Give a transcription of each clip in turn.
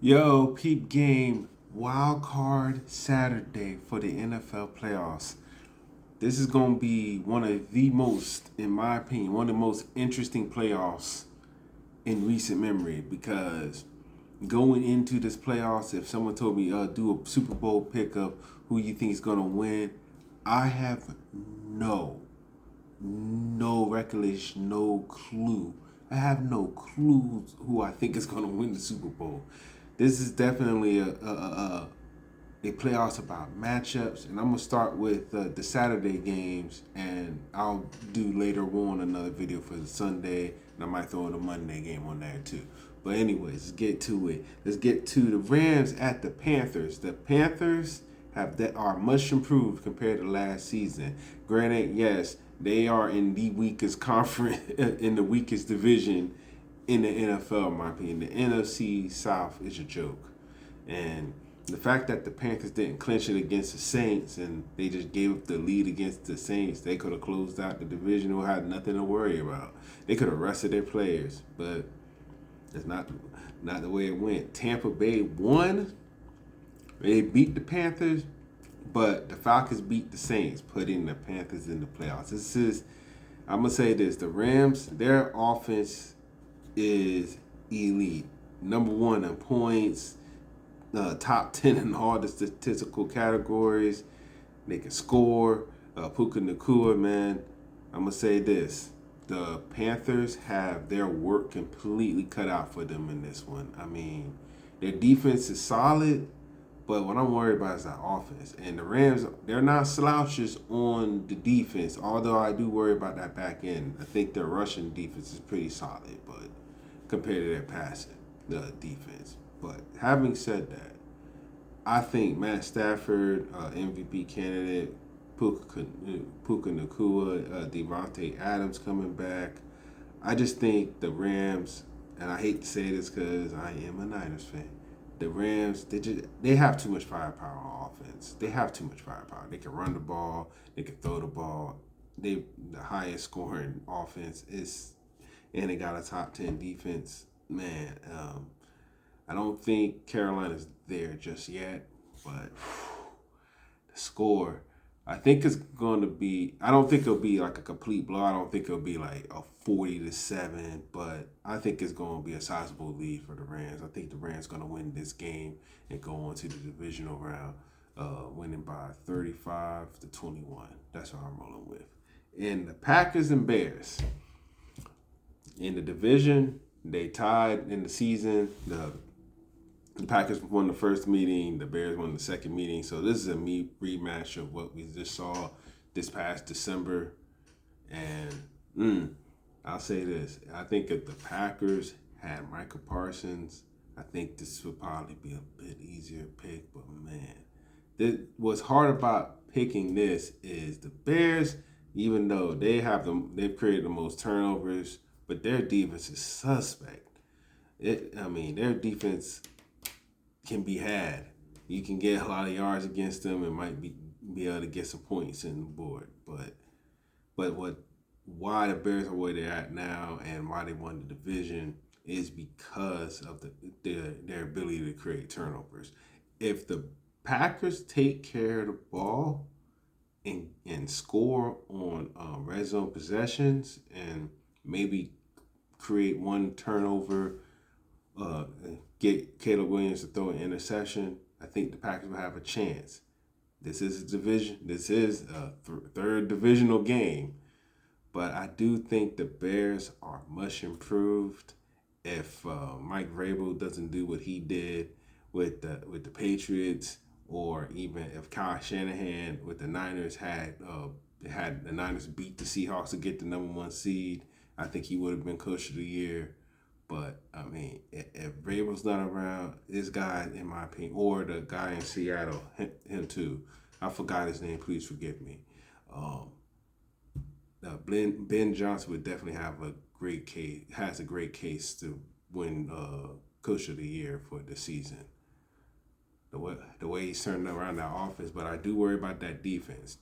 Yo, peep game, Wildcard Saturday for the NFL playoffs. This is going to be one of the most, in my opinion, one of the most interesting playoffs in recent memory because going into this playoffs, if someone told me, do a Super Bowl pickup, who you think is going to win, I have no, no recollection, no clue. I have no clue who I think is going to win the Super Bowl. This is definitely a playoffs about matchups, and I'm gonna start with the Saturday games, and I'll do later on another video for the Sunday, and I might throw in a Monday game on there too. But anyways, let's get to it. Let's get to the Rams at the Panthers. The Panthers are much improved compared to last season. Granted, yes, they are in the weakest conference in the weakest division in the NFL, in my opinion. The NFC South is a joke. And the fact that the Panthers didn't clinch it against the Saints and they just gave up the lead against the Saints, they could have closed out the division or had nothing to worry about. They could have rested their players, but that's not the way it went. Tampa Bay won. They beat the Panthers, but the Falcons beat the Saints, putting the Panthers in the playoffs. I'm gonna say this: the Rams, their offense is elite. Number one in points, top 10 in all the statistical categories. They can score. Puka Nakua, man. I'm going to say this. The Panthers have their work completely cut out for them in this one. I mean, their defense is solid, but what I'm worried about is that offense. And the Rams, they're not slouches on the defense, although I do worry about that back end. I think their rushing defense is pretty solid, but compared to their passing defense. But having said that, I think Matt Stafford, MVP candidate, Puka Nakua, Devontae Adams coming back. I just think the Rams, and I hate to say this because I am a Niners fan. The Rams, they have too much firepower on offense. They have too much firepower. They can run the ball, they can throw the ball. The highest scoring offense is, and they got a top 10 defense. Man, I don't think Carolina's there just yet, but the score, I think it's going to be. I don't think it'll be like a complete blow. I don't think it'll be like a 40-7, but I think it's going to be a sizable lead for the Rams. I think the Rams going to win this game and go on to the divisional round, winning by 35-21. That's what I'm rolling with. And the Packers and Bears in the division, they tied in the season. The Packers won the first meeting, the Bears won the second meeting. So this is a rematch of what we just saw this past December. And I'll say this. I think if the Packers had Michael Parsons, I think this would probably be a bit easier pick. But man, what's hard about picking this is the Bears, even though they've created the most turnovers, but their defense is suspect. Their defense can be had. You can get a lot of yards against them and might be able to get some points in the board. But why the Bears are where they're at now and why they won the division is because of their ability to create turnovers. If the Packers take care of the ball and score on red zone possessions and maybe create one turnover, get Caleb Williams to throw an interception, I think the Packers will have a chance. This is a division. This is a third divisional game, but I do think the Bears are much improved. If Mike Vrabel doesn't do what he did with the Patriots, or even if Kyle Shanahan with the Niners had the Niners beat the Seahawks to get the number one seed, I think he would have been coach of the year. But I mean, if Vrabel's not around, this guy, in my opinion, or the guy in Seattle, him too. I forgot his name. Please forgive me. Ben Johnson would definitely have a great case. Has a great case to win Coach of the Year for the season. The way he's turning around that offense, but I do worry about that defense.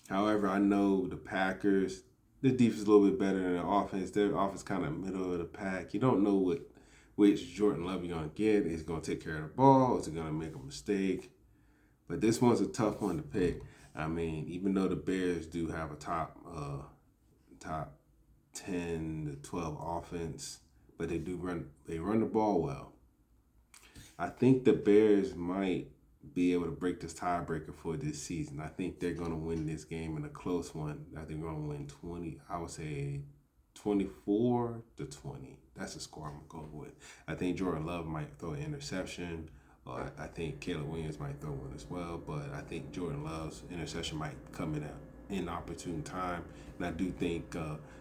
However, I know the Packers, the defense is a little bit better than the offense. Their offense kind of middle of the pack. You don't know which Jordan Love you're going to get. Is he going to take care of the ball? Is he going to make a mistake? But this one's a tough one to pick. I mean, even though the Bears do have a top 10 to 12 offense, but they run the ball well. I think the Bears might be able to break this tiebreaker for this season. I think they're going to win this game in a close one. I think they're going to win 20. I would say 24-20. That's the score I'm going to go with. I think Jordan Love might throw an interception. I think Caleb Williams might throw one as well, but I think Jordan Love's interception might come in an inopportune time. And I do think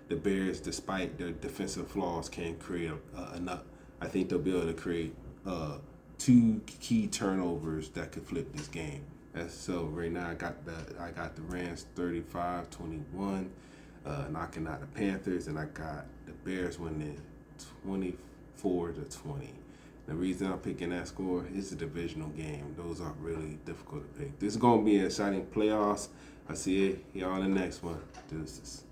the Bears, despite their defensive flaws, can create enough. I think they'll be able to create two key turnovers that could flip this game. So right now I got the Rams 35-21, knocking out the Panthers, and I got the Bears winning 24-20. The reason I'm picking that score is a divisional game. Those are really difficult to pick. This is going to be an exciting playoffs. I see y'all in the next one. Deuces.